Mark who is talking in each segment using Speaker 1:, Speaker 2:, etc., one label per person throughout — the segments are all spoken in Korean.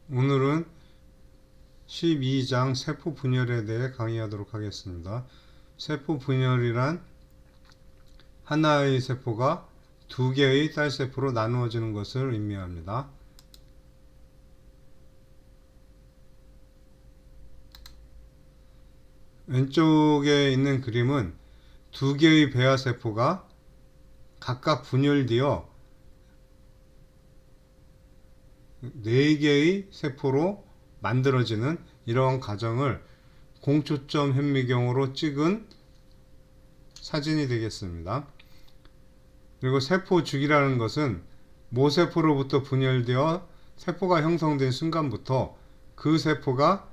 Speaker 1: 오늘은 12장 세포 분열에 대해 강의하도록 하겠습니다. 세포 분열이란 하나의 세포가 두 개의 딸세포로 나누어지는 것을 의미합니다. 왼쪽에 있는 그림은 두 개의 배아세포가 각각 분열되어 네 개의 세포로 만들어지는 이러한 과정을 공초점 현미경으로 찍은 사진이 되겠습니다. 그리고 세포 주기라는 것은 모세포로부터 분열되어 세포가 형성된 순간부터 그 세포가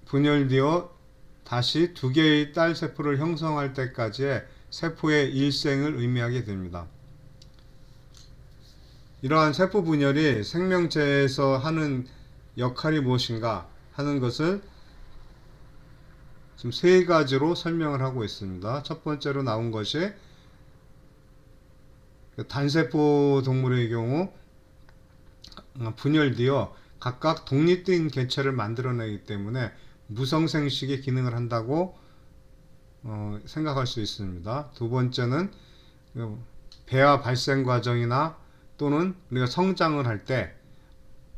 Speaker 1: 분열되어 다시 두 개의 딸 세포를 형성할 때까지의 세포의 일생을 의미하게 됩니다. 이러한 세포 분열이 생명체에서 하는 역할이 무엇인가 하는 것을 지금 세 가지로 설명을 하고 있습니다. 첫 번째로 나온 것이 단세포 동물의 경우 분열되어 각각 독립된 개체를 만들어내기 때문에 무성생식의 기능을 한다고 생각할 수 있습니다. 두 번째는 배아 발생 과정이나 또는 우리가 성장을 할 때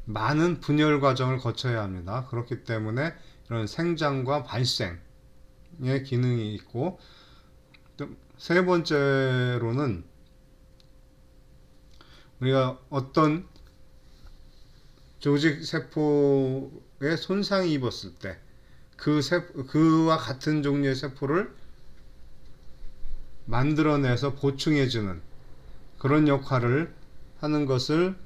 Speaker 1: 많은 분열 과정을 거쳐야 합니다. 그렇기 때문에 이런 생장과 발생의 기능이 있고, 세 번째로는 우리가 어떤 조직 세포에 손상이 입었을 때 그와 같은 종류의 세포를 만들어내서 보충해주는 그런 역할을 하는 것을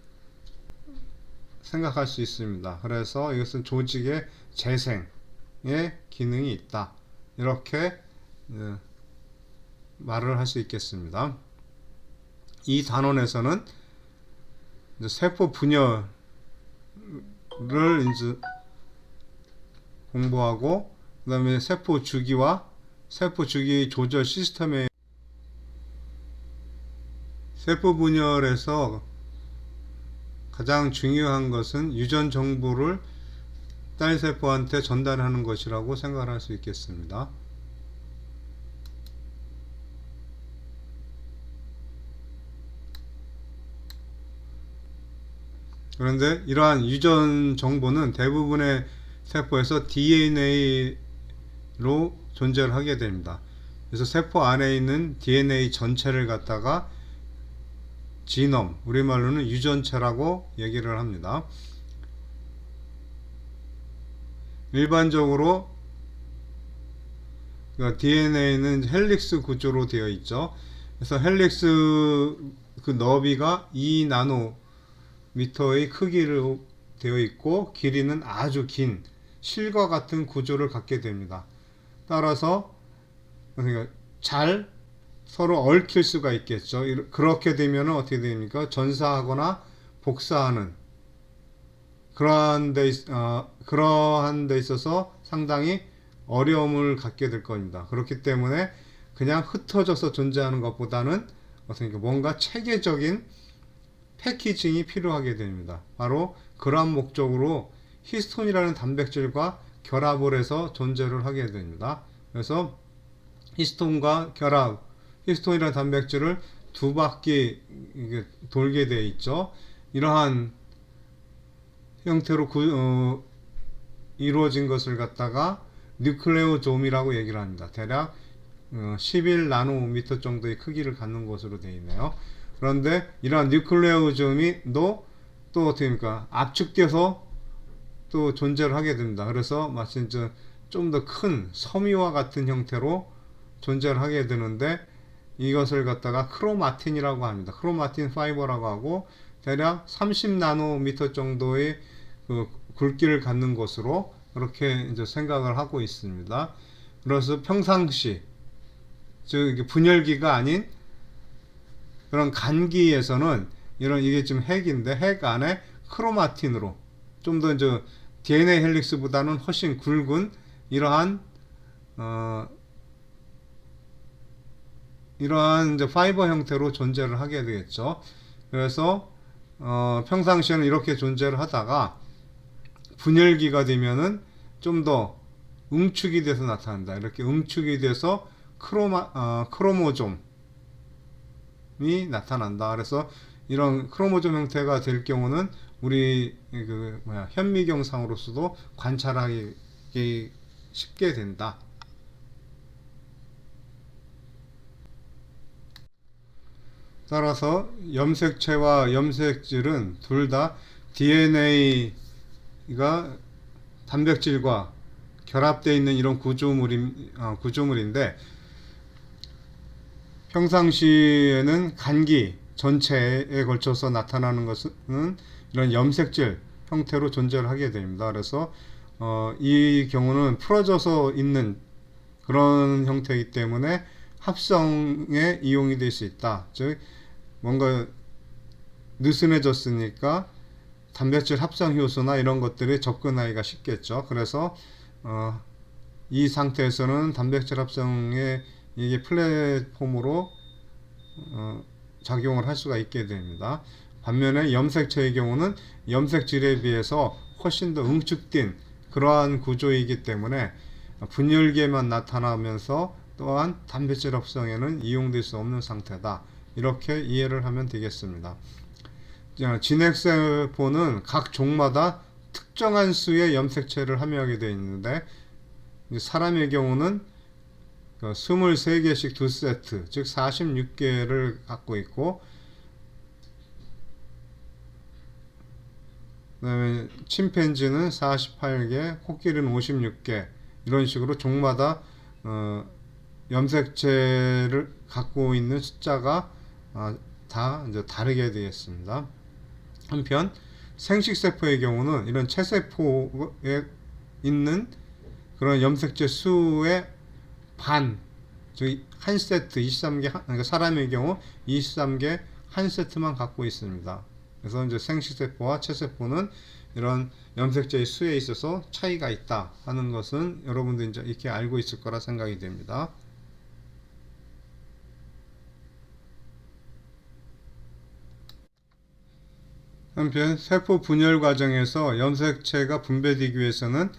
Speaker 1: 생각할 수 있습니다. 그래서 이것은 조직의 재생의 기능이 있다, 이렇게 말을 할 수 있겠습니다. 이 단원에서는 세포 분열을 이제 공부하고, 그 다음에 세포 주기와 세포 주기 조절 시스템의 세포 분열에서 가장 중요한 것은 유전 정보를 딸세포한테 전달하는 것이라고 생각할 수 있겠습니다. 그런데 이러한 유전 정보는 대부분의 세포에서 DNA로 존재를 하게 됩니다. 그래서 세포 안에 있는 DNA 전체를 갖다가 지놈, 우리말로는 유전체라고 얘기를 합니다. 일반적으로 DNA는 헬릭스 구조로 되어 있죠. 그래서 헬릭스 그 너비가 2나노미터의 크기로 되어 있고, 길이는 아주 긴 실과 같은 구조를 갖게 됩니다. 따라서 잘 서로 얽힐 수가 있겠죠. 그렇게 되면 어떻게 됩니까? 전사하거나 복사하는 그러한 데 있어서 상당히 어려움을 갖게 될 겁니다. 그렇기 때문에 그냥 흩어져서 존재하는 것보다는 뭔가 체계적인 패키징이 필요하게 됩니다. 바로 그러한 목적으로 히스톤이라는 단백질과 결합을 해서 존재를 하게 됩니다. 그래서 히스톤과 결합, 히스톤이라는 단백질을 두 바퀴 돌게 되어 있죠. 이러한 형태로 이루어진 것을 갖다가 뉴클레오좀이라고 얘기를 합니다. 대략 11나노미터 정도의 크기를 갖는 것으로 되어 있네요. 그런데 이러한 뉴클레오좀이 또 어떻게 됩니까? 압축돼서 또 존재를 하게 됩니다. 그래서 마치 좀 더 큰 섬유와 같은 형태로 존재를 하게 되는데, 이것을 갖다가 크로마틴이라고 합니다. 크로마틴 파이버라고 하고, 대략 30나노미터 정도의 굵기를 갖는 것으로 그렇게 이제 생각을 하고 있습니다. 그래서 평상시, 즉 분열기가 아닌 그런 간기에서는 이게 지금 핵인데, 핵 안에 크로마틴으로 좀 더 이제 DNA 헬릭스보다는 훨씬 굵은 이러한 이제 파이버 형태로 존재를 하게 되겠죠. 그래서 평상시에는 이렇게 존재를 하다가 분열기가 되면은 좀 더 응축이 돼서 나타난다. 이렇게 응축이 돼서 크로모좀이 나타난다. 그래서 이런 크로모좀 형태가 될 경우는 우리 현미경상으로서도 관찰하기 쉽게 된다. 따라서 염색체와 염색질은 둘 다 DNA가 단백질과 결합되어 있는 이런 구조물인데, 평상시에는 간기 전체에 걸쳐서 나타나는 것은 이런 염색질 형태로 존재를 하게 됩니다. 그래서 이 경우는 풀어져서 있는 그런 형태이기 때문에 합성에 이용이 될 수 있다. 즉 뭔가 느슨해졌으니까 단백질 합성 효소나 이런 것들이 접근하기가 쉽겠죠. 그래서 이 상태에서는 단백질 합성에 이게 플랫폼으로 작용을 할 수가 있게 됩니다. 반면에 염색체의 경우는 염색질에 비해서 훨씬 더 응축된 그러한 구조이기 때문에 분열계만 나타나면서 또한 단백질 합성에는 이용될 수 없는 상태다. 이렇게 이해를 하면 되겠습니다. 진핵세포는 각 종마다 특정한 수의 염색체를 함유하게 되어 있는데, 사람의 경우는 23개씩 2세트, 즉 46개를 갖고 있고, 그 다음에 침팬지는 48개, 코끼리는 56개, 이런 식으로 종마다 염색체를 갖고 있는 숫자가 다 이제 다르게 되겠습니다. 한편 생식세포의 경우는 이런 체세포에 있는 그런 염색체 수의 반, 즉 한 세트 23개, 그러니까 사람의 경우 23개 한 세트만 갖고 있습니다. 그래서 이제 생식세포와 체세포는 이런 염색체의 수에 있어서 차이가 있다 하는 것은 여러분들 이제 이렇게 알고 있을 거라 생각이 됩니다. 한편 세포 분열 과정에서 염색체가 분배되기 위해서는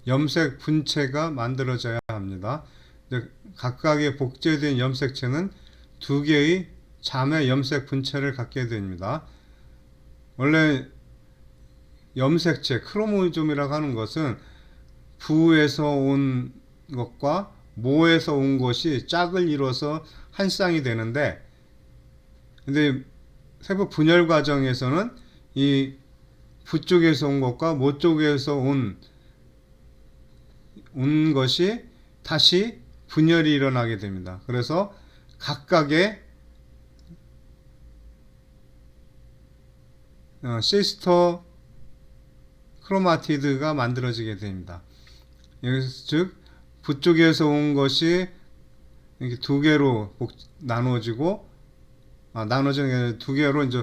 Speaker 1: 염색 분체가 만들어져야 합니다. 각각의 복제된 염색체는 두 개의 자매 염색 분체를 갖게 됩니다. 원래 염색체, 크로모좀이라고 하는 것은 부에서 온 것과 모에서 온 것이 짝을 이뤄서 한 쌍이 되는데, 근데 세포 분열 과정에서는 이 부 쪽에서 온 것과 모 쪽에서 온 것이 다시 분열이 일어나게 됩니다. 그래서 각각의 시스터 크로마티드가 만들어지게 됩니다. 즉 부 쪽에서 온 것이 이렇게 두 개로 나눠지고, 나눠지는 게 두 개로 이제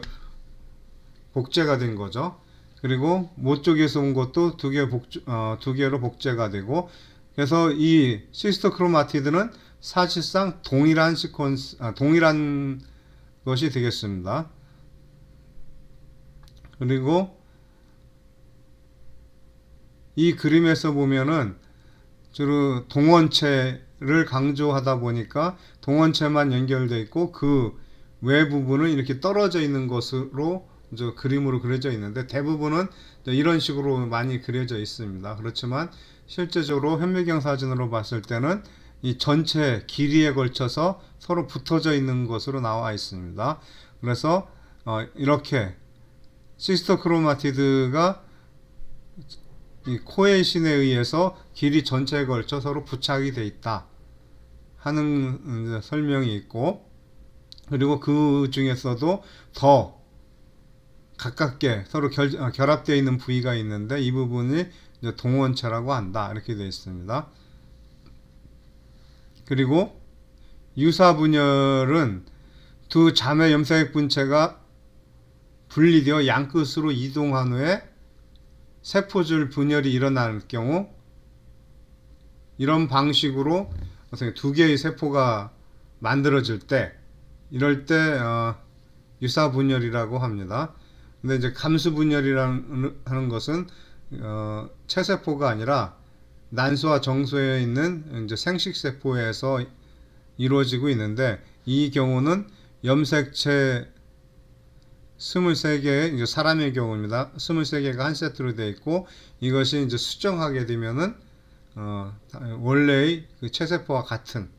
Speaker 1: 복제가 된 거죠. 그리고 모 쪽에서 온 것도 두 개로 복제가 되고, 그래서 이 시스터 크로마티드는 사실상 동일한 동일한 것이 되겠습니다. 그리고 이 그림에서 보면은 주로 동원체를 강조하다 보니까 동원체만 연결되어 있고 그 외 부분은 이렇게 떨어져 있는 것으로 이제 그림으로 그려져 있는데, 대부분은 이런 식으로 많이 그려져 있습니다. 그렇지만 실제적으로 현미경 사진으로 봤을 때는 이 전체 길이에 걸쳐서 서로 붙어져 있는 것으로 나와 있습니다. 그래서 이렇게 시스터 크로마티드가 이 코에신에 의해서 길이 전체에 걸쳐 서로 부착이 되어 있다 하는 설명이 있고, 그리고 그 중에서도 더 가깝게 서로 결합되어 있는 부위가 있는데 이 부분이 이제 동원체라고 한다, 이렇게 되어 있습니다. 그리고 유사분열은 두 자매 염색 분체가 분리되어 양끝으로 이동한 후에 세포줄 분열이 일어날 경우, 이런 방식으로 두 개의 세포가 만들어질 때, 이럴 때 유사분열이라고 합니다. 근데 이제 감수분열이라는 하는 것은 체세포가 아니라 난소와 정소에 있는 이제 생식세포에서 이루어지고 있는데, 이 경우는 염색체 23개의 이제 사람의 경우입니다. 23개가 한 세트로 되어 있고, 이것이 이제 수정하게 되면은 원래의 그 체세포와 같은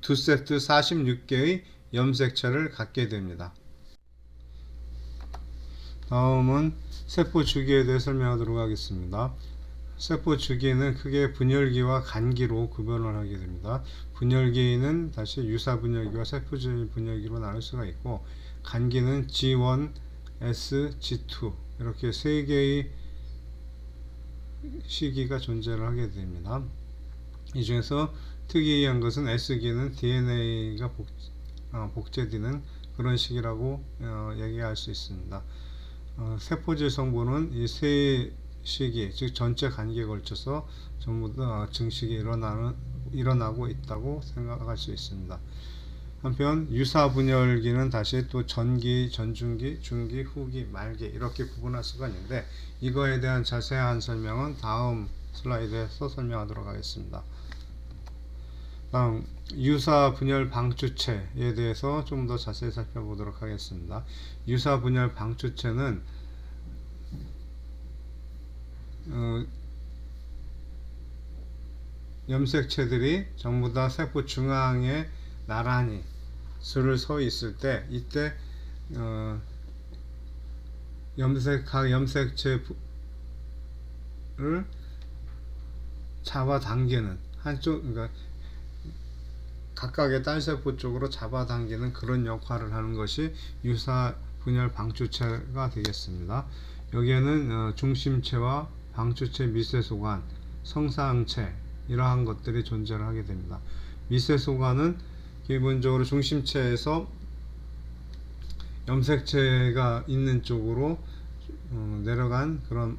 Speaker 1: 두 세트 46개의 염색체를 갖게 됩니다. 다음은 세포 주기에 대해 설명하도록 하겠습니다. 세포 주기는 크게 분열기와 간기로 구별을 하게 됩니다. 분열기는 다시 유사 분열기와 세포질 분열기로 나눌 수가 있고, 간기는 G1, S, G2 이렇게 세 개의 시기가 존재를 하게 됩니다. 이 중에서 특이한 것은 S기는 DNA가 복제되는 그런 시기라고 얘기할 수 있습니다. 세포질 성분은 이 세 시기, 즉 전체 간기에 걸쳐서 전부 다 증식이 일어나고 있다고 생각할 수 있습니다. 한편 유사 분열기는 다시 또 전기, 전중기, 중기, 후기, 말기 이렇게 구분할 수가 있는데, 이거에 대한 자세한 설명은 다음 슬라이드에서 설명하도록 하겠습니다. 다음 유사 분열 방추체에 대해서 좀 더 자세히 살펴보도록 하겠습니다. 유사 분열 방추체는 염색체들이 전부 다 세포 중앙에 나란히 줄을 서 있을 때, 이때 각 염색체를 잡아당기는 한쪽, 그러니까 각각의 딸세포 쪽으로 잡아당기는 그런 역할을 하는 것이 유사 분열 방추체가 되겠습니다. 여기에는 중심체와 방추체 미세소관, 성상체 이러한 것들이 존재를 하게 됩니다. 미세소관은 기본적으로 중심체에서 염색체가 있는 쪽으로 내려간 그런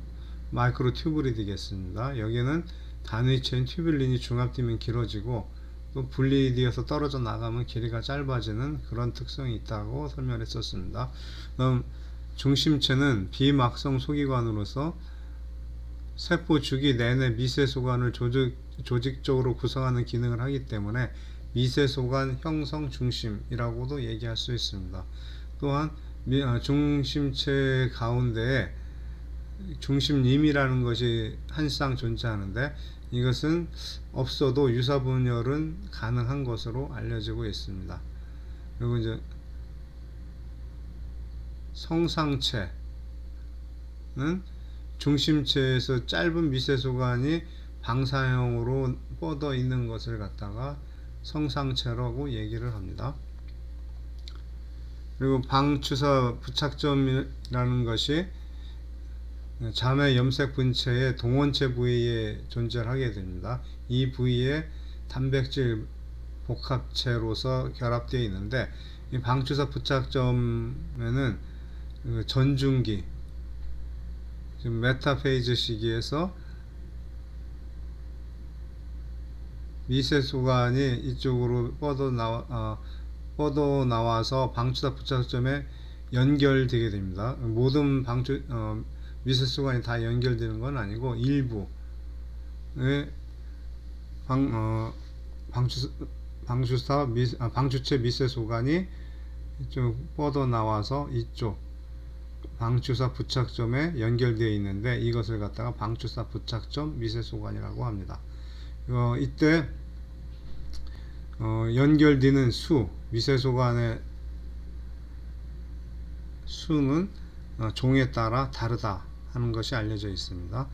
Speaker 1: 마이크로 튜블이 되겠습니다. 여기는 단위체인 튜뷸린이 중합되면 길어지고, 또 분리되어서 떨어져 나가면 길이가 짧아지는 그런 특성이 있다고 설명했었습니다. 그럼 중심체는 비막성 소기관으로서 세포 주기 내내 미세소관을 조직적으로 구성하는 기능을 하기 때문에 미세소관 형성 중심이라고도 얘기할 수 있습니다. 또한 중심체 가운데에 중심림이라는 것이 한 쌍 존재하는데, 이것은 없어도 유사분열은 가능한 것으로 알려지고 있습니다. 그리고 이제 성상체는 중심체에서 짧은 미세소관이 방사형으로 뻗어 있는 것을 갖다가 성상체라고 얘기를 합니다. 그리고 방추사 부착점이라는 것이 자매 염색 분체의 동원체 부위에 존재를 하게 됩니다. 이 부위에 단백질 복합체로서 결합되어 있는데, 이 방추사 부착점에는 전중기, 지금 메타페이즈 시기에서 미세소관이 이쪽으로 뻗어 나와서 방추사 부착점에 연결되게 됩니다. 모든 미세소관이 다 연결되는 건 아니고, 일부의 방추체 미세소관이 이쪽 뻗어 나와서 이쪽 방추사 부착점에 연결되어 있는데, 이것을 갖다가 방추사 부착점 미세소관이라고 합니다. 이때 연결되는 미세소관의 수는 종에 따라 다르다 하는 것이 알려져 있습니다.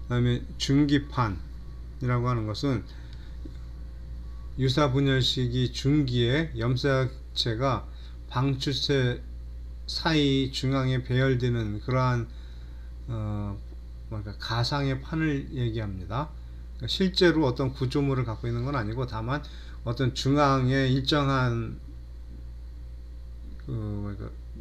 Speaker 1: 그 다음에 중기판이라고 하는 것은 유사분열 시기 중기에 염색체가 방추체 사이 중앙에 배열되는 그러한 가상의 판을 얘기합니다. 그러니까 실제로 어떤 구조물을 갖고 있는 건 아니고, 다만 어떤 중앙에 일정한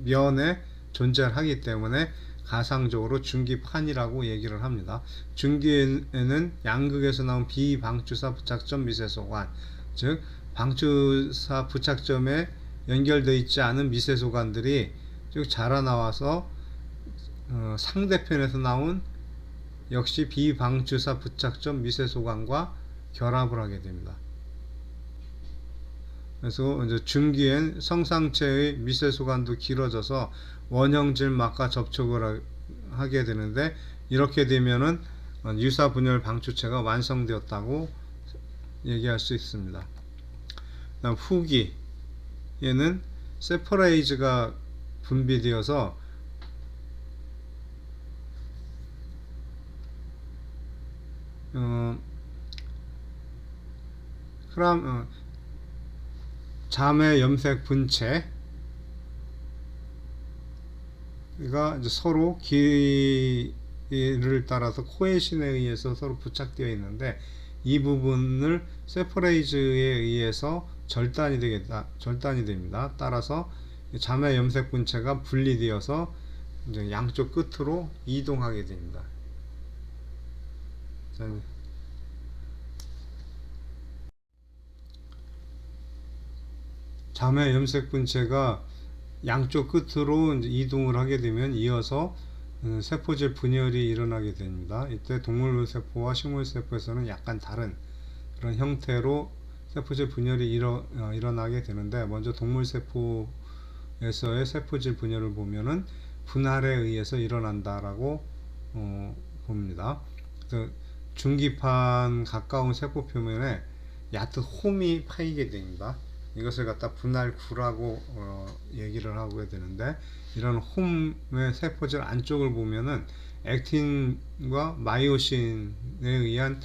Speaker 1: 면에 존재를 하기 때문에 가상적으로 중기판이라고 얘기를 합니다. 중기에는 양극에서 나온 비방추사 부착점 미세소관, 즉 방추사 부착점에 연결되어 있지 않은 미세소관들이 쭉 자라나와서 상대편에서 나온 역시 비방추사 부착점 미세소관과 결합을 하게 됩니다. 그래서 이제 중기엔 성상체의 미세소관도 길어져서 원형질막과 접촉을 하게 되는데, 이렇게 되면은 유사분열 방추체가 완성되었다고 얘기할 수 있습니다. 다음 후기, 얘는 세퍼레이즈가 분비되어서 자매 염색 분체가 이제 서로 길이를 따라서 코에신에 의해서 서로 부착되어 있는데, 이 부분을 세퍼레이즈에 의해서 절단이 됩니다. 따라서 자매 염색 분체가 분리되어서 이제 양쪽 끝으로 이동하게 됩니다. 자매 염색 분체가 양쪽 끝으로 이제 이동을 하게 되면 이어서 세포질 분열이 일어나게 됩니다. 이때 동물세포와 식물세포에서는 약간 다른 그런 형태로 세포질 분열이 일어나게 되는데, 먼저 동물세포에서의 세포질 분열을 보면은 분할에 의해서 일어난다라고 봅니다. 그래서 중기판 가까운 세포 표면에 얕은 홈이 파이게 됩니다. 이것을 갖다 분할구라고 얘기를 하게 되는데, 이런 홈의 세포질 안쪽을 보면은 액틴과 마이오신에 의한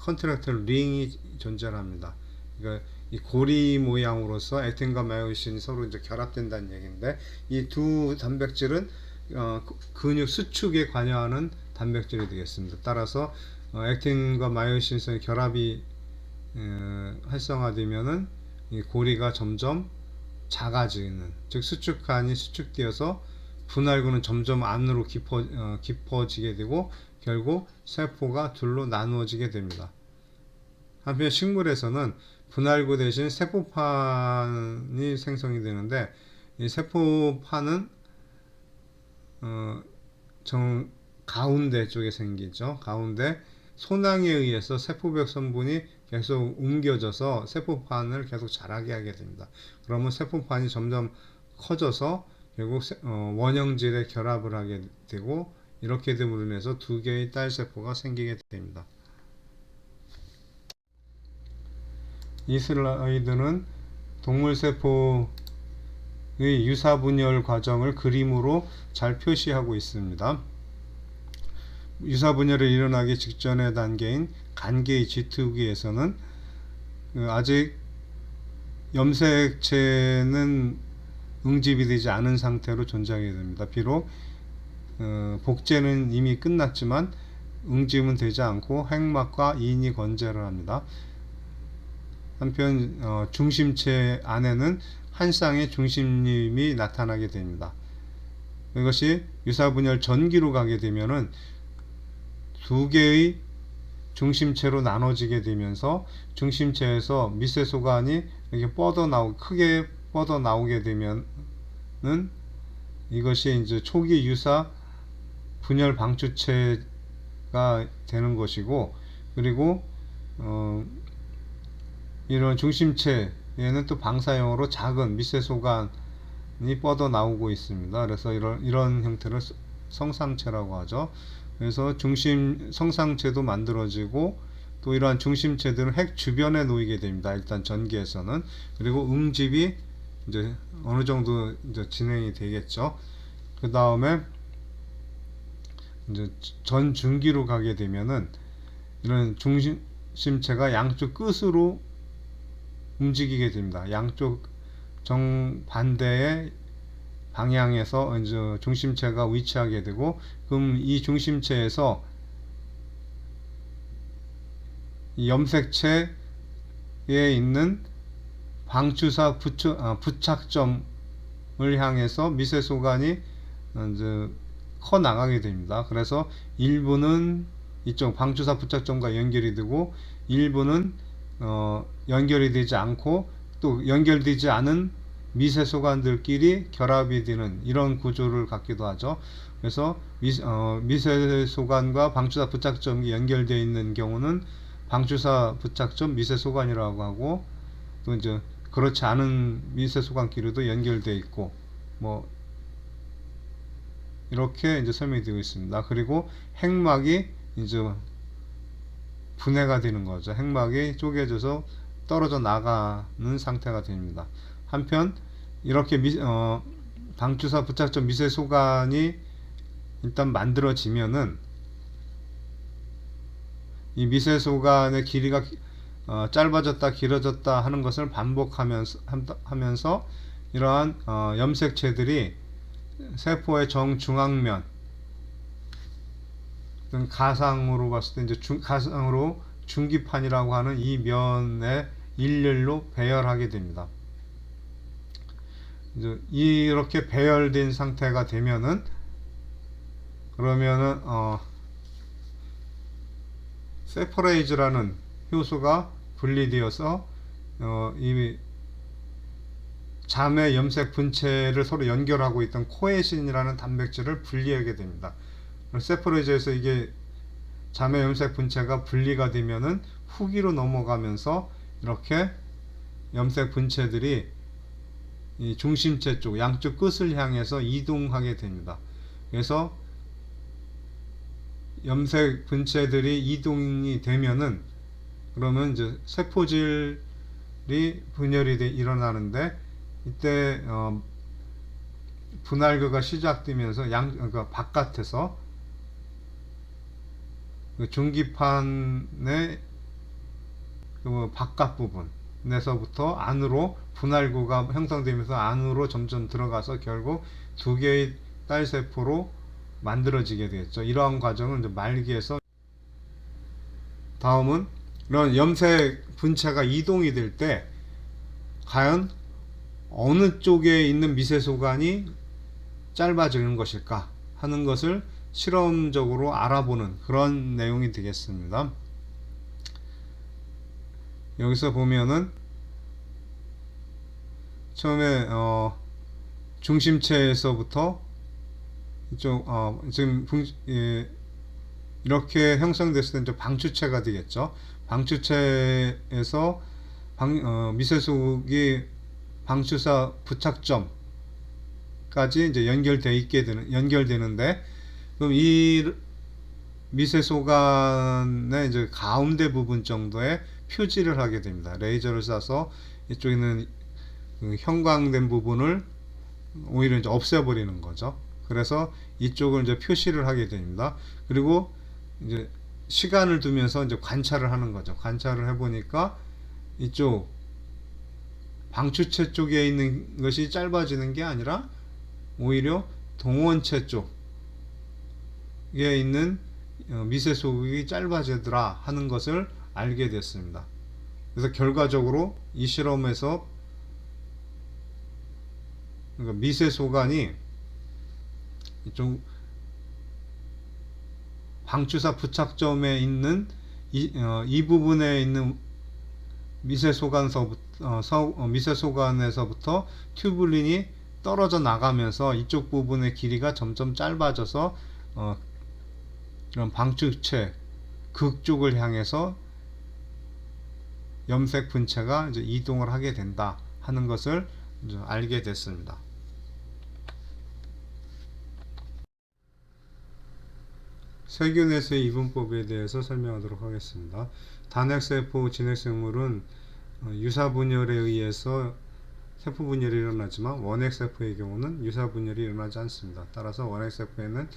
Speaker 1: 컨트랙트 링이 존재합니다. 그러니까 이 고리 모양으로서 액틴과 마이오신이 서로 이제 결합된다는 얘기인데, 이 두 단백질은 근육 수축에 관여하는 단백질이 되겠습니다. 따라서 액틴과 마이오신의 결합이 활성화되면은 이 고리가 점점 작아지는, 즉 수축관이 수축되어서 분할구는 점점 안으로 깊어지게 되고 결국 세포가 둘로 나누어지게 됩니다. 한편 식물에서는 분할구 대신 세포판이 생성이 되는데, 이 세포판은 가운데 쪽에 생기죠. 가운데 손상에 의해서 세포벽 성분이 계속 옮겨져서 세포판을 계속 자라게 하게 됩니다. 그러면 세포판이 점점 커져서 결국 원형질에 결합을 하게 되고, 이렇게 됨으로 인해서 두 개의 딸 세포가 생기게 됩니다. 이 슬라이드는 동물세포의 유사분열 과정을 그림으로 잘 표시하고 있습니다. 유사분열이 일어나기 직전의 단계인 간계의 G2기에서는 아직 염색체는 응집이 되지 않은 상태로 존재하게 됩니다. 비록 복제는 이미 끝났지만 응집은 되지 않고 핵막과 인이 건재를 합니다. 한편 중심체 안에는 한 쌍의 중심림이 나타나게 됩니다. 이것이 유사분열 전기로 가게 되면은 두 개의 중심체로 나눠지게 되면서 중심체에서 미세소관이 이렇게 크게 뻗어 나오게 되면은 이것이 이제 초기 유사 분열 방추체가 되는 것이고, 그리고 이런 중심체에는 또 방사형으로 작은 미세소관이 뻗어 나오고 있습니다. 그래서 이런 형태를 성상체라고 하죠. 그래서 성상체도 만들어지고, 또 이러한 중심체들은 핵 주변에 놓이게 됩니다. 일단 전기에서는. 그리고 응집이 이제 어느 정도 이제 진행이 되겠죠. 그 다음에 이제 전중기로 가게 되면은 이런 중심체가 양쪽 끝으로 움직이게 됩니다. 양쪽 정반대의 방향에서 이제 중심체가 위치하게 되고, 그럼 이 중심체에서 이 염색체에 있는 방추사 부착점을 향해서 미세소관이 이제 커 나가게 됩니다. 그래서 일부는 이쪽 방추사 부착점과 연결이 되고, 일부는 연결이 되지 않고, 또 연결되지 않은 미세소관들끼리 결합이 되는 이런 구조를 갖기도 하죠. 그래서 미세소관과 방추사 부착점이 연결되어 있는 경우는 방추사 부착점 미세소관이라고 하고, 또 이제 그렇지 않은 미세소관끼리도 연결되어 있고, 뭐 이렇게 이제 설명이 되고 있습니다. 그리고 핵막이 이제 분해가 되는 거죠. 핵막이 쪼개져서 떨어져 나가는 상태가 됩니다. 한편 이렇게 방추사 부착점 미세소관이 일단 만들어지면은 이 미세소관의 길이가 짧아졌다 길어졌다 하는 것을 반복하면서 이러한 염색체들이 세포의 정중앙면, 가상으로 봤을 때 이제 가상으로 중기판이라고 하는 이 면에 일렬로 배열하게 됩니다. 이제 이렇게 배열된 상태가 되면은, 그러면은 세퍼레이즈라는 효소가 분리되어서 이 잠의 염색 분체를 서로 연결하고 있던 코에신이라는 단백질을 분리하게 됩니다. 세퍼레이즈에서 이게 잠의 염색 분체가 분리가 되면은 후기로 넘어가면서 이렇게 염색 분체들이 이 중심체 쪽 양쪽 끝을 향해서 이동하게 됩니다. 그래서 염색 분체들이 이동이 되면은, 그러면 이제 세포질이 분열이 일어나는데, 이때 분할구가 시작되면서 그러니까 바깥에서 그 중기판의 그 바깥 부분에서부터 안으로 분할구가 형성되면서 안으로 점점 들어가서 결국 두 개의 딸 세포로 만들어지게 되겠죠. 이러한 과정은 이제 말기에서. 다음은 이런 염색 분체가 이동이 될 때 과연 어느 쪽에 있는 미세소관이 짧아지는 것일까 하는 것을 실험적으로 알아보는 그런 내용이 되겠습니다. 여기서 보면은 처음에 중심체에서부터 이쪽 지금 이렇게 형성됐을 때 이제 방추체가 되겠죠. 방추체에서 미세속이 방추사 부착점까지 이제 연결되는데, 그럼 이 미세소관의 이제 가운데 부분 정도에 표지를 하게 됩니다. 레이저를 쏴서 이쪽에 있는 그 형광된 부분을 오히려 이제 없애버리는 거죠. 그래서 이쪽을 이제 표시를 하게 됩니다. 그리고 이제 시간을 두면서 이제 관찰을 하는 거죠. 관찰을 해보니까 이쪽 방추체 쪽에 있는 것이 짧아지는 게 아니라 오히려 동원체 쪽에 있는 미세소극이 짧아지더라 하는 것을 알게 됐습니다. 그래서 결과적으로 이 실험에서 그러니까 미세소관이 이쪽 방추사 부착점에 있는 이 부분에 있는 미세소관에서부터 튜뷸린이 떨어져 나가면서 이쪽 부분의 길이가 점점 짧아져서 이런 방추체 극 쪽을 향해서 염색 분체가 이제 이동을 하게 된다 하는 것을 이제 알게 됐습니다. 세균에서의 이분법에 대해서 설명하도록 하겠습니다. 단핵세포 진핵생물은 유사분열에 의해서 세포분열이 일어나지만 원핵세포의 경우는 유사분열이 일어나지 않습니다. 따라서 원핵세포에는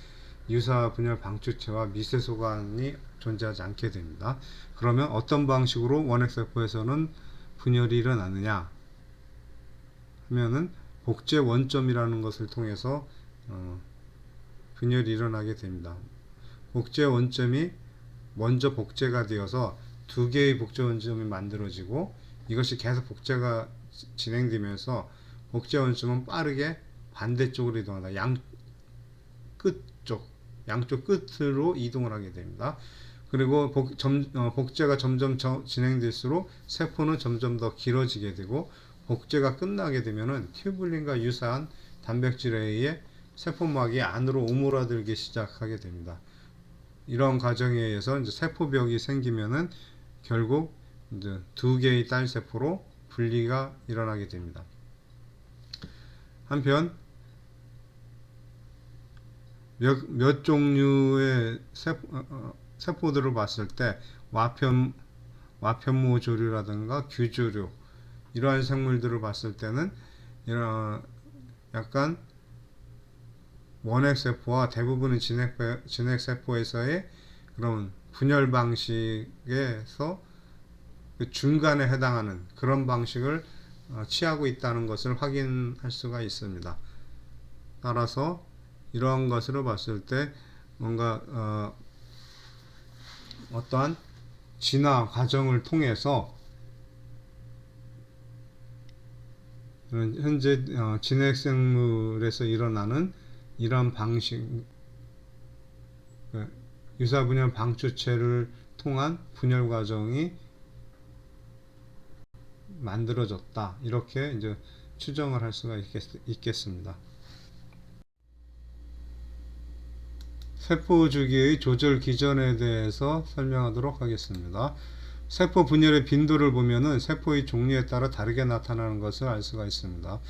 Speaker 1: 유사분열 방추체와 미세소관이 존재하지 않게 됩니다. 그러면 어떤 방식으로 원핵세포에서는 분열이 일어나느냐 하면은 복제 원점이라는 것을 통해서 분열이 일어나게 됩니다. 복제 원점이 먼저 복제가 되어서 두 개의 복제 원점이 만들어지고, 이것이 계속 복제가 진행되면서 복제 원점은 빠르게 반대쪽으로 이동한다. 양쪽 끝으로 이동을 하게 됩니다. 그리고 복제가 점점 진행될수록 세포는 점점 더 길어지게 되고, 복제가 끝나게 되면은 튜뷸린과 유사한 단백질에 의해 세포막이 안으로 오므라들기 시작하게 됩니다. 이런 과정에 의해서 이제 세포벽이 생기면은 결국 이제 두 개의 딸 세포로 분리가 일어나게 됩니다. 한편 몇 종류의 세포들을 봤을 때 와편모 조류라든가 규조류 이러한 생물들을 봤을 때는 이런 약간 원핵세포와 대부분의 진핵세포에서의 그런 분열 방식에서 그 중간에 해당하는 그런 방식을 취하고 있다는 것을 확인할 수가 있습니다. 따라서 이러한 것으로 봤을 때 뭔가 어떠한 진화 과정을 통해서 현재 진핵생물에서 일어나는 이런 방식 유사분열 방추체를 통한 분열 과정이 만들어졌다. 이렇게 이제 추정을 할 수가 있겠습니다. 세포 주기의 조절 기전에 대해서 설명하도록 하겠습니다. 세포 분열의 빈도를 보면은 세포의 종류에 따라 다르게 나타나는 것을 알 수가 있습니다.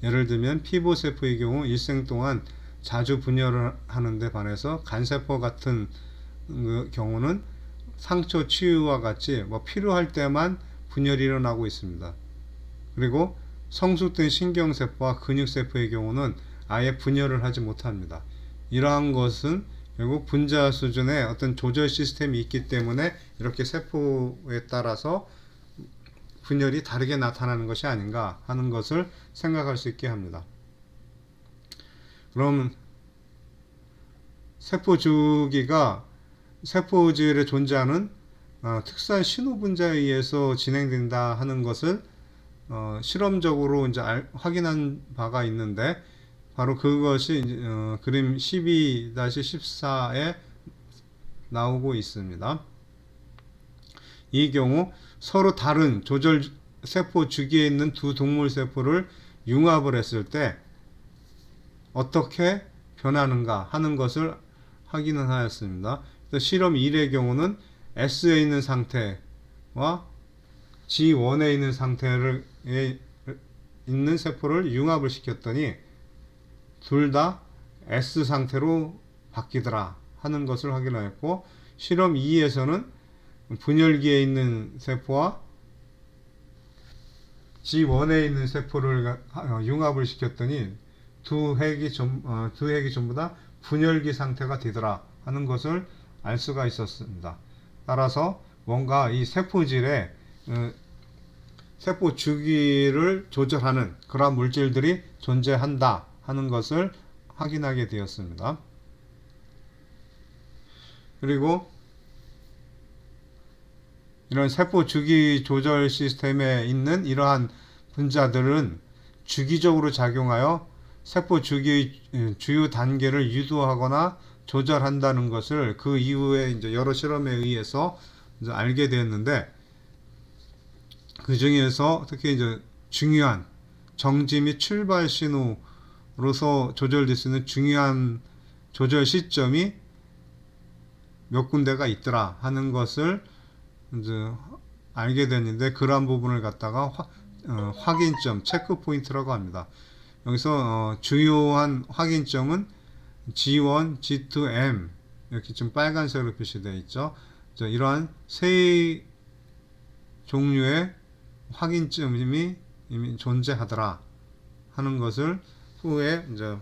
Speaker 1: 예를 들면 피부세포의 경우 일생 동안 자주 분열을 하는데 반해서 간세포 같은 경우는 상처 치유와 같이 필요할 때만 분열이 일어나고 있습니다. 그리고 성숙된 신경세포와 근육세포의 경우는 아예 분열을 하지 못합니다. 이러한 것은 결국 분자 수준의 어떤 조절 시스템이 있기 때문에 이렇게 세포에 따라서 분열이 다르게 나타나는 것이 아닌가 하는 것을 생각할 수 있게 합니다. 그럼 세포 주기가 세포질에 존재하는 특수한 신호 분자에 의해서 진행된다 하는 것을 실험적으로 이제 확인한 바가 있는데 바로 그것이 그림 12-14에 나오고 있습니다. 이 경우 서로 다른 조절 세포 주기에 있는 두 동물 세포를 융합을 했을 때 어떻게 변하는가 하는 것을 확인을 하였습니다. 실험 1의 경우는 S에 있는 상태와 G1에 있는 상태를 있는 세포를 융합을 시켰더니 둘 다 S 상태로 바뀌더라 하는 것을 확인하였고, 실험 2에서는 분열기에 있는 세포와 G1에 있는 세포를 융합을 시켰더니 두 핵이 전부 다 분열기 상태가 되더라 하는 것을 알 수가 있었습니다. 따라서 뭔가 이 세포질에 세포 주기를 조절하는 그러한 물질들이 존재한다 하는 것을 확인하게 되었습니다. 그리고 이런 세포 주기 조절 시스템에 있는 이러한 분자들은 주기적으로 작용하여 세포 주기의 주요 단계를 유도하거나 조절한다는 것을 그 이후에 이제 여러 실험에 의해서 이제 알게 되었는데, 그 중에서 특히 이제 중요한 정지 및 출발 신호로서 조절될 수 있는 중요한 조절 시점이 몇 군데가 있더라 하는 것을 이제 알게 됐는데, 그러한 부분을 갖다가 확인점, 체크 포인트라고 합니다. 여기서 주요한 확인점은 G1, G2, M 이렇게 좀 빨간색으로 표시되어 있죠. 이러한 세 종류의 확인점이 이미 존재하더라 하는 것을 후에 이제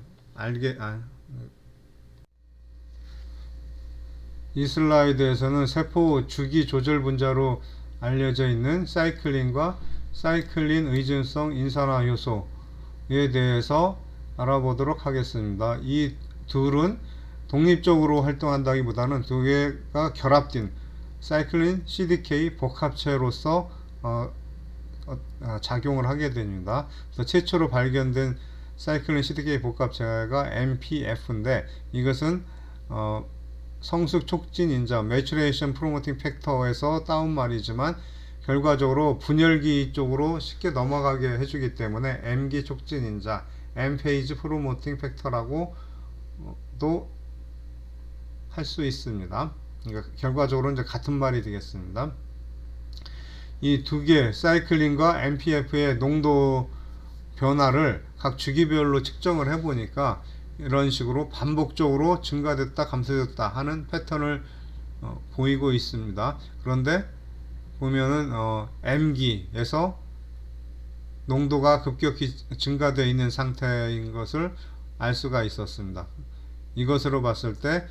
Speaker 1: 이 슬라이드에서는 세포 주기 조절 분자로 알려져 있는 사이클린과 사이클린 의존성 인산화 효소에 대해서 알아보도록 하겠습니다. 이 둘은 독립적으로 활동한다기보다는 두 개가 결합된 사이클린 CDK 복합체로서 작용을 하게 됩니다. 그래서 최초로 발견된 사이클린 CDK 복합체가 MPF인데, 이것은 성숙 촉진 인자 (Maturation Promoting Factor에서 따온 말이지만 결과적으로 분열기 쪽으로 쉽게 넘어가게 해주기 때문에 M기 촉진 인자, M-phase promoting factor라고 도 할 수 있습니다. 그러니까 결과적으로 이제 같은 말이 되겠습니다. 이 두 개 사이클린과 MPF의 농도 변화를 각 주기별로 측정을 해보니까 이런 식으로 반복적으로 증가됐다 감소됐다 하는 패턴을 보이고 있습니다. 그런데 보면은 M기에서 농도가 급격히 증가되어 있는 상태인 것을 알 수가 있었습니다. 이것으로 봤을 때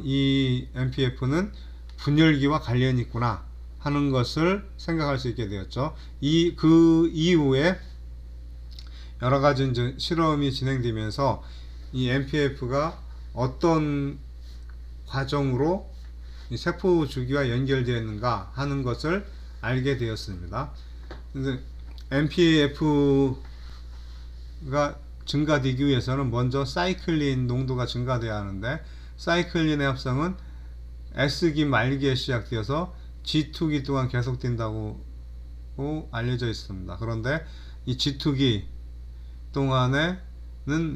Speaker 1: 이 MPF는 분열기와 관련이 있구나 하는 것을 생각할 수 있게 되었죠. 그 이후에 여러 가지 이제 실험이 진행되면서 이 MPF가 어떤 과정으로 이 세포 주기와 연결되어 있는가 하는 것을 알게 되었습니다. MPF가 증가되기 위해서는 먼저 사이클린 농도가 증가되어야 하는데, 사이클린의 합성은 S기 말기에 시작되어서 G2기 동안 계속된다고 알려져 있습니다. 그런데 이 G2기 동안에는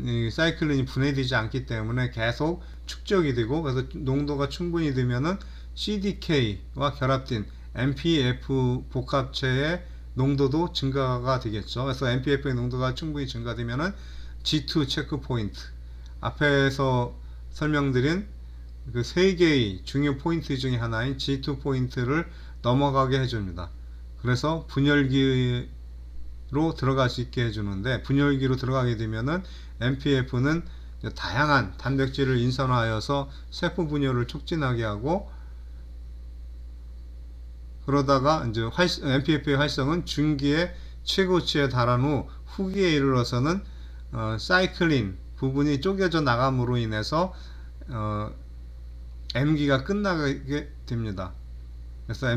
Speaker 1: 이 사이클린이 분해되지 않기 때문에 계속 축적이 되고, 그래서 농도가 충분히 되면은 CDK와 결합된 MPF 복합체의 농도도 증가가 되겠죠. 그래서 MPF의 농도가 충분히 증가되면은 G2 체크 포인트, 앞에서 설명드린 그 세 개의 중요 포인트 중에 하나인 G2 포인트를 넘어가게 해줍니다. 그래서 분열기로 들어갈 수 있게 해주는데, 분열기로 들어가게 되면은 MPF는 다양한 단백질을 인산화하여서 세포 분열을 촉진하게 하고, 그러다가 이제 MPF의 활성은 중기의 최고치에 달한 후 후기에 이르러서는 사이클린 부분이 쪼개져 나감으로 인해서 M기가 끝나게 됩니다. 그래서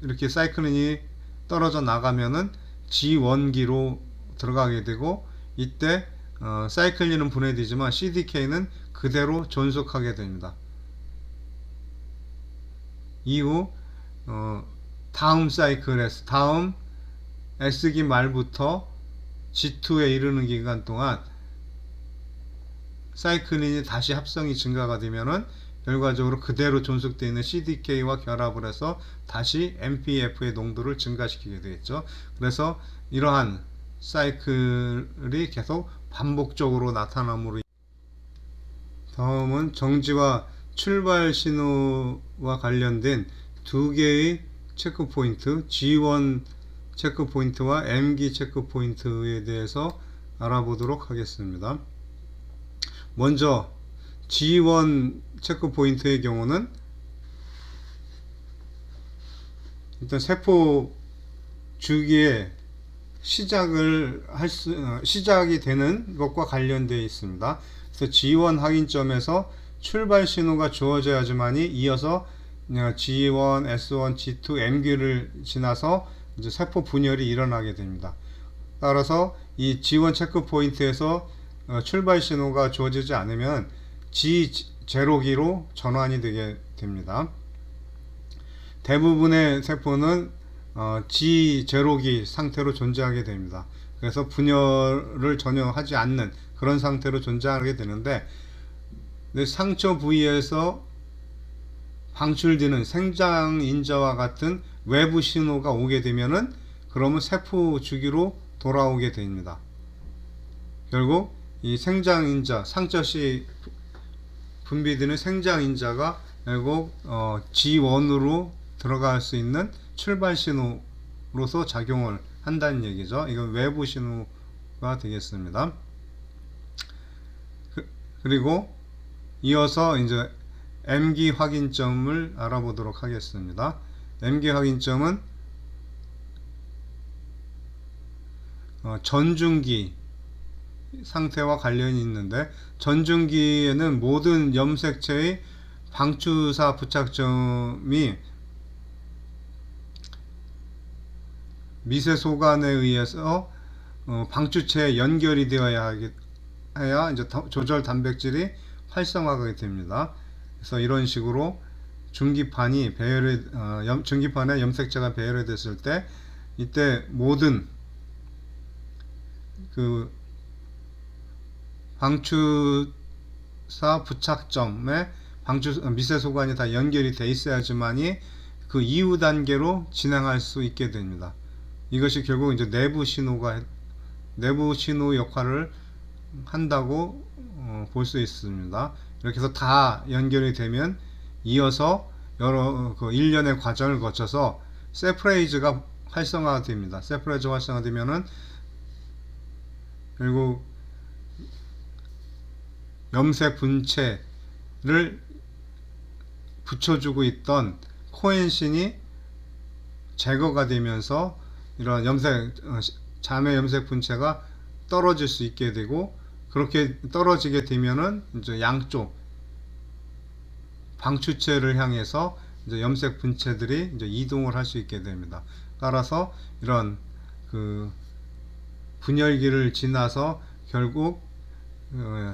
Speaker 1: 이렇게 사이클린이 떨어져 나가면은 G1기로 들어가게 되고, 이때 사이클린은 분해되지만 CDK는 그대로 존속하게 됩니다. 이후 다음 사이클에서 다음 S기 말부터 G2에 이르는 기간 동안 사이클린이 다시 합성이 증가가 되면은 결과적으로 그대로 존속되어 있는 CDK와 결합을 해서 다시 MPF의 농도를 증가시키게 되겠죠. 그래서 이러한 사이클이 계속 반복적으로 나타남으로, 다음은 정지와 출발 신호와 관련된 두 개의 체크 포인트, G1 체크 포인트와 M기 체크 포인트에 대해서 알아보도록 하겠습니다. 먼저 G1 체크 포인트의 경우는 일단 세포 주기의 시작이 되는 것과 관련되어 있습니다. 그래서 G1 확인점에서 출발 신호가 주어져야지만이 이어서 G1, S1, G2, M기를 지나서 이제 세포 분열이 일어나게 됩니다. 따라서 이 G1 체크 포인트에서 출발 신호가 주어지지 않으면 G0기로 전환이 되게 됩니다. 대부분의 세포는 G0기 상태로 존재하게 됩니다. 그래서 분열을 전혀 하지 않는 그런 상태로 존재하게 되는데, 상처 부위에서 방출되는 생장인자와 같은 외부 신호가 오게 되면은 그러면 세포 주기로 돌아오게 됩니다. 결국 이 생장인자, 상처 시 분비되는 생장인자가 결국 G1으로 들어갈 수 있는 출발 신호로서 작용을 한다는 얘기죠. 이건 외부 신호가 되겠습니다. 그리고 이어서 이제 M기 확인점을 알아보도록 하겠습니다. M기 확인점은 전중기 상태와 관련이 있는데, 전중기에는 모든 염색체의 방추사 부착점이 미세소관에 의해서 방추체에 연결이 되어야 해야 이제 조절 단백질이 활성화가 됩니다. 그래서 이런 식으로 중기판이 중기판에 염색체가 배열이 됐을 때 이때 모든 그 방추사 부착점에 미세소관이 다 연결이 돼 있어야지만이 그 이후 단계로 진행할 수 있게 됩니다. 이것이 결국 이제 내부 신호 역할을 한다고 볼 수 있습니다. 이렇게 해서 다 연결이 되면 이어서 여러 일련의 과정을 거쳐서 세프레이즈가 활성화됩니다. 세프레이즈가 활성화되면은 결국 염색 분체를 붙여주고 있던 코엔신이 제거가 되면서 이런 자매 염색 분체가 떨어질 수 있게 되고, 그렇게 떨어지게 되면은 이제 양쪽 방추체를 향해서 이제 염색 분체들이 이제 이동을 할 수 있게 됩니다. 따라서 이런 그 분열기를 지나서 결국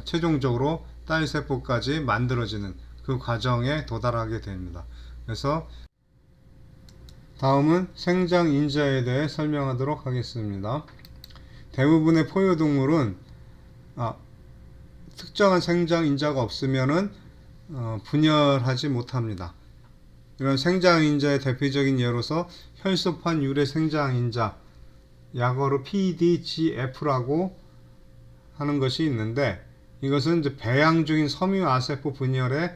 Speaker 1: 최종적으로 딸세포까지 만들어지는 그 과정에 도달하게 됩니다. 그래서 다음은 생장인자에 대해 설명하도록 하겠습니다. 대부분의 포유동물은 특정한 생장인자가 없으면은 분열하지 못합니다. 이런 생장인자의 대표적인 예로서 혈소판 유래 생장인자, 약어로 PDGF라고 하는 것이 있는데, 이것은 이제 배양 중인 섬유아세포 분열에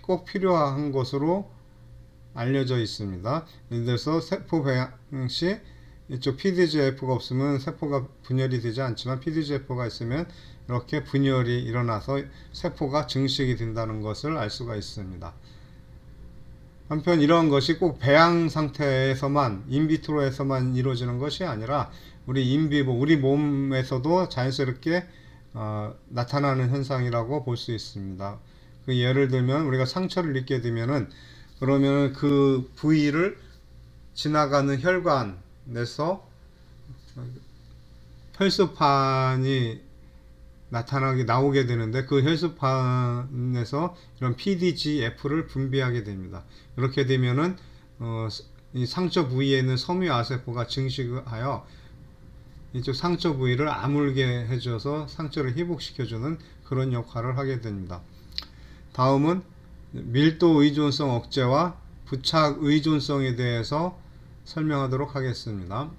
Speaker 1: 꼭 필요한 것으로 알려져 있습니다. 예를 들어서 세포 배양 시 이쪽 PDGF가 없으면 세포가 분열이 되지 않지만, PDGF가 있으면 이렇게 분열이 일어나서 세포가 증식이 된다는 것을 알 수가 있습니다. 한편 이런 것이 꼭 배양 상태에서만, 인비트로에서만 이루어지는 것이 아니라 우리 인비보, 우리 몸에서도 자연스럽게 나타나는 현상이라고 볼 수 있습니다. 그 예를 들면 우리가 상처를 입게 되면은, 그러면 그 부위를 지나가는 혈관에서 혈소판이 나오게 되는데, 그 혈소판에서 이런 PDGF를 분비하게 됩니다. 이렇게 되면은 이 상처 부위에 있는 섬유아세포가 증식하여 이쪽 상처 부위를 아물게 해줘서 상처를 회복시켜주는 그런 역할을 하게 됩니다. 다음은 밀도 의존성 억제와 부착 의존성에 대해서 설명하도록 하겠습니다.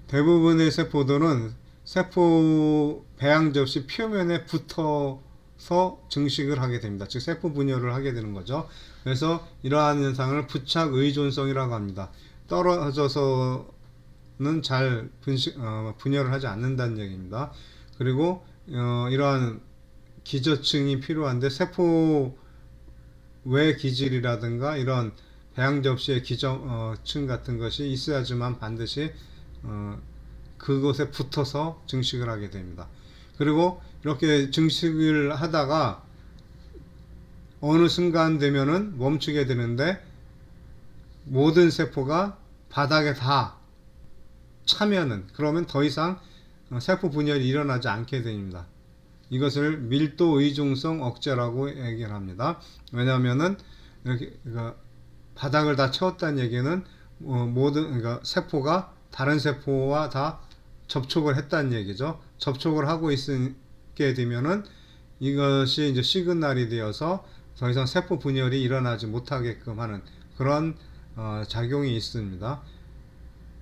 Speaker 1: 대부분의 세포들은 세포 배양 접시 표면에 붙어서 증식을 하게 됩니다. 즉 세포 분열을 하게 되는 거죠. 그래서 이러한 현상을 부착 의존성이라고 합니다. 떨어져서는 잘 분열을 하지 않는다는 얘기입니다. 그리고 이러한 기저층이 필요한데, 세포 외 기질이라든가 이런 배양 접시의 기저층 같은 것이 있어야지만 반드시 그곳에 붙어서 증식을 하게 됩니다. 그리고 이렇게 증식을 하다가 어느 순간 되면은 멈추게 되는데, 모든 세포가 바닥에 다 차면은, 그러면 더 이상 세포 분열이 일어나지 않게 됩니다. 이것을 밀도 의존성 억제라고 얘기를 합니다. 왜냐하면은 이렇게 바닥을 다 채웠다는 얘기는 그러니까 세포가 다른 세포와 다 접촉을 했다는 얘기죠. 접촉을 하고 있게 되면은 이것이 이제 시그널이 되어서 더 이상 세포 분열이 일어나지 못하게끔 하는 그런 작용이 있습니다.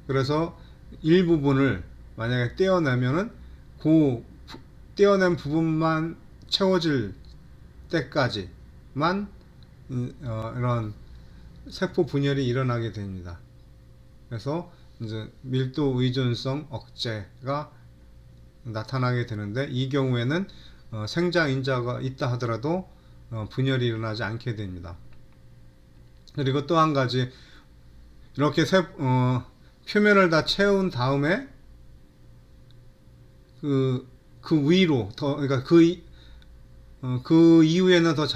Speaker 1: 그래서 일부분을 만약에 떼어내면은 그 떼어낸 부분만 채워질 때까지만 이런 세포 분열이 일어나게 됩니다. 그래서 이제 밀도 의존성 억제가 나타나게 되는데, 이 경우에는 생장인자가 있다 하더라도 분열이 일어나지 않게 됩니다. 그리고 또 한 가지, 이렇게 표면을 다 채운 다음에 그 위로 그러니까 그 이후에는 더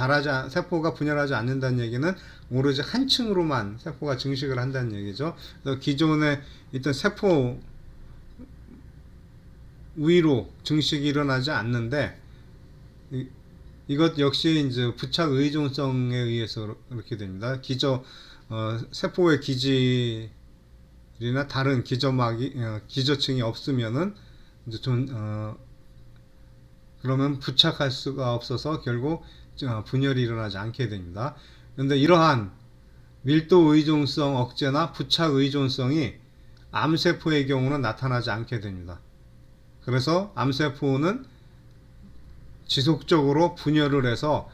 Speaker 1: 세포가 분열하지 않는다는 얘기는 오로지 한 층으로만 세포가 증식을 한다는 얘기죠. 그래서 기존에 있던 세포 위로 증식이 일어나지 않는데, 이것 역시 이제 부착 의존성에 의해서 그렇게 됩니다. 세포의 기질이나 다른 기저층이 없으면은 이제 그러면 부착할 수가 없어서 결국 분열이 일어나지 않게 됩니다. 그런데 이러한 밀도 의존성 억제나 부착 의존성이 암세포의 경우는 나타나지 않게 됩니다. 그래서 암세포는 지속적으로 분열을 해서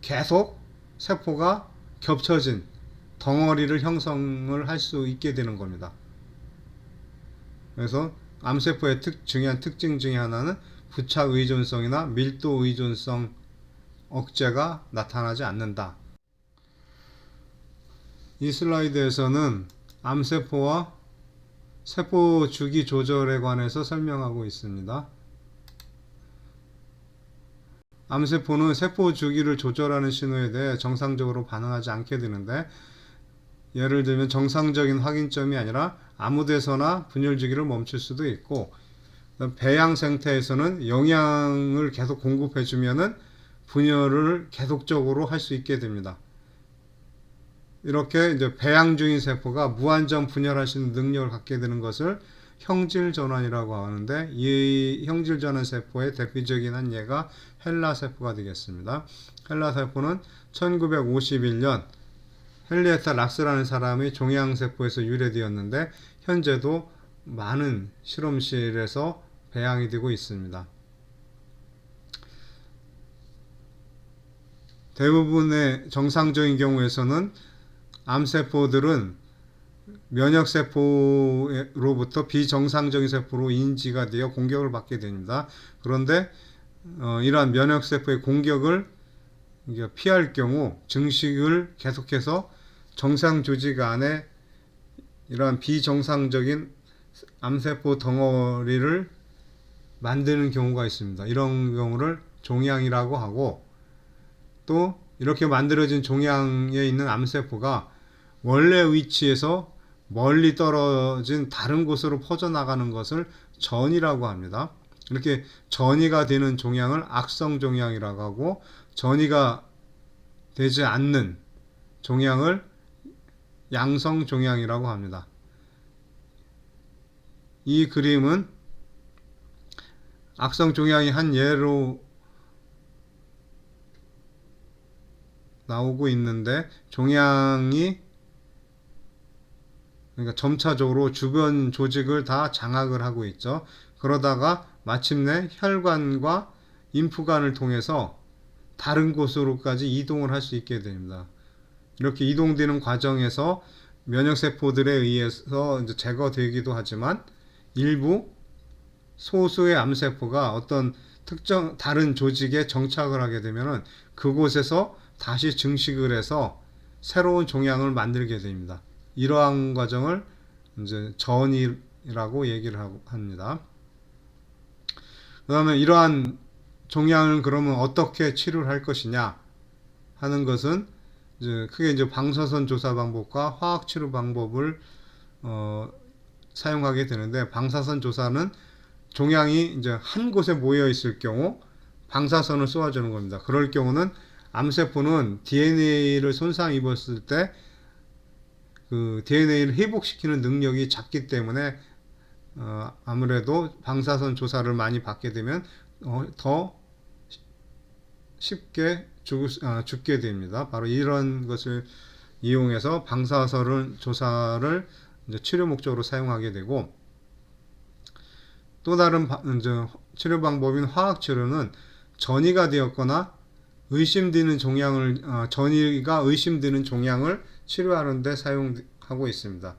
Speaker 1: 계속 세포가 겹쳐진 덩어리를 형성을 할 수 있게 되는 겁니다. 그래서 암세포의 중요한 특징 중에 하나는 부착 의존성이나 밀도 의존성 억제가 나타나지 않는다. 이 슬라이드에서는 암세포와 세포 주기 조절에 관해서 설명하고 있습니다. 암세포는 세포 주기를 조절하는 신호에 대해 정상적으로 반응하지 않게 되는데, 예를 들면 정상적인 확인점이 아니라 아무 데서나 분열 주기를 멈출 수도 있고, 배양 상태에서는 영양을 계속 공급해 주면은 분열을 계속적으로 할 수 있게 됩니다. 이렇게 이제 배양 중인 세포가 무한정 분열할 수 있는 능력을 갖게 되는 것을 형질 전환이라고 하는데, 이 형질 전환 세포의 대표적인 한 예가 헬라 세포가 되겠습니다. 헬라 세포는 1951년 헨리에타 락스라는 사람의 종양 세포에서 유래되었는데, 현재도 많은 실험실에서 배양이 되고 있습니다. 대부분의 정상적인 경우에서는 암세포들은 면역세포로부터 비정상적인 세포로 인지가 되어 공격을 받게 됩니다. 그런데 이러한 면역세포의 공격을 피할 경우 증식을 계속해서 정상 조직 안에 이러한 비정상적인 암세포 덩어리를 만드는 경우가 있습니다. 이런 경우를 종양이라고 하고, 또 이렇게 만들어진 종양에 있는 암세포가 원래 위치에서 멀리 떨어진 다른 곳으로 퍼져나가는 것을 전이라고 합니다. 이렇게 전이가 되는 종양을 악성 종양이라고 하고, 전이가 되지 않는 종양을 양성 종양이라고 합니다. 이 그림은 악성 종양이 한 예로 나오고 있는데, 종양이 그러니까 점차적으로 주변 조직을 다 장악을 하고 있죠. 그러다가 마침내 혈관과 림프관을 통해서 다른 곳으로까지 이동을 할 수 있게 됩니다. 이렇게 이동되는 과정에서 면역세포들에 의해서 이제 제거되기도 하지만, 일부 소수의 암세포가 어떤 특정 다른 조직에 정착을 하게 되면은 그곳에서 다시 증식을 해서 새로운 종양을 만들게 됩니다. 이러한 과정을 이제 전이라고 얘기를 합니다. 그 다음에 이러한 종양을 그러면 어떻게 치료를 할 것이냐 하는 것은 크게 이제 방사선 조사 방법과 화학 치료 방법을 사용하게 되는데, 방사선 조사는 종양이 이제 한 곳에 모여 있을 경우 방사선을 쏘아주는 겁니다. 그럴 경우는 암세포는 DNA를 손상 입었을 때 그 DNA를 회복시키는 능력이 작기 때문에 아무래도 방사선 조사를 많이 받게 되면 더 쉽게 죽게 됩니다. 바로 이런 것을 이용해서 방사선 조사를 이제 치료 목적으로 사용하게 되고, 또 다른 이제 치료 방법인 화학 치료는 전이가 되었거나 의심되는 전이가 의심되는 종양을 치료하는 데 사용하고 있습니다.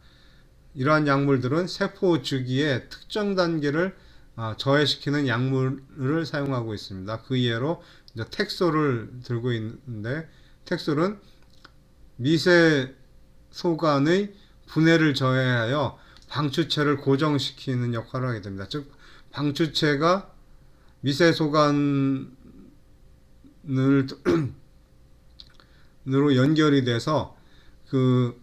Speaker 1: 이러한 약물들은 세포 주기의 특정 단계를 저해시키는 약물을 사용하고 있습니다. 그 예로 이제 텍솔을 들고 있는데, 텍솔은 미세 소관의 분해를 저해하여 방추체를 고정시키는 역할을 하게 됩니다. 즉, 방추체가 미세 소관으로 연결이 돼서 그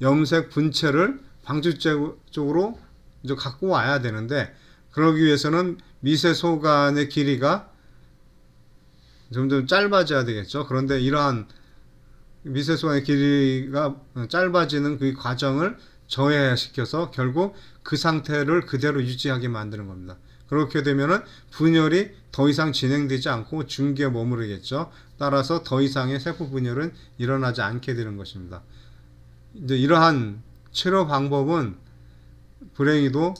Speaker 1: 염색 분체를 방추체 쪽으로 이제 갖고 와야 되는데, 그러기 위해서는 미세소관의 길이가 점점 짧아져야 되겠죠. 그런데 이러한 미세소관의 길이가 짧아지는 그 과정을 저해시켜서 결국 그 상태를 그대로 유지하게 만드는 겁니다. 그렇게 되면은 분열이 더 이상 진행되지 않고 중기에 머무르겠죠. 따라서 더 이상의 세포 분열은 일어나지 않게 되는 것입니다. 이제 이러한 치료 방법은 불행히도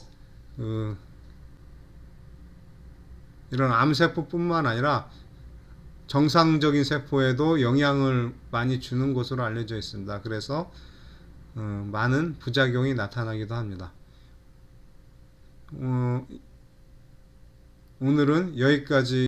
Speaker 1: 이런 암세포뿐만 아니라 정상적인 세포에도 영향을 많이 주는 것으로 알려져 있습니다. 그래서 많은 부작용이 나타나기도 합니다. 오늘은 여기까지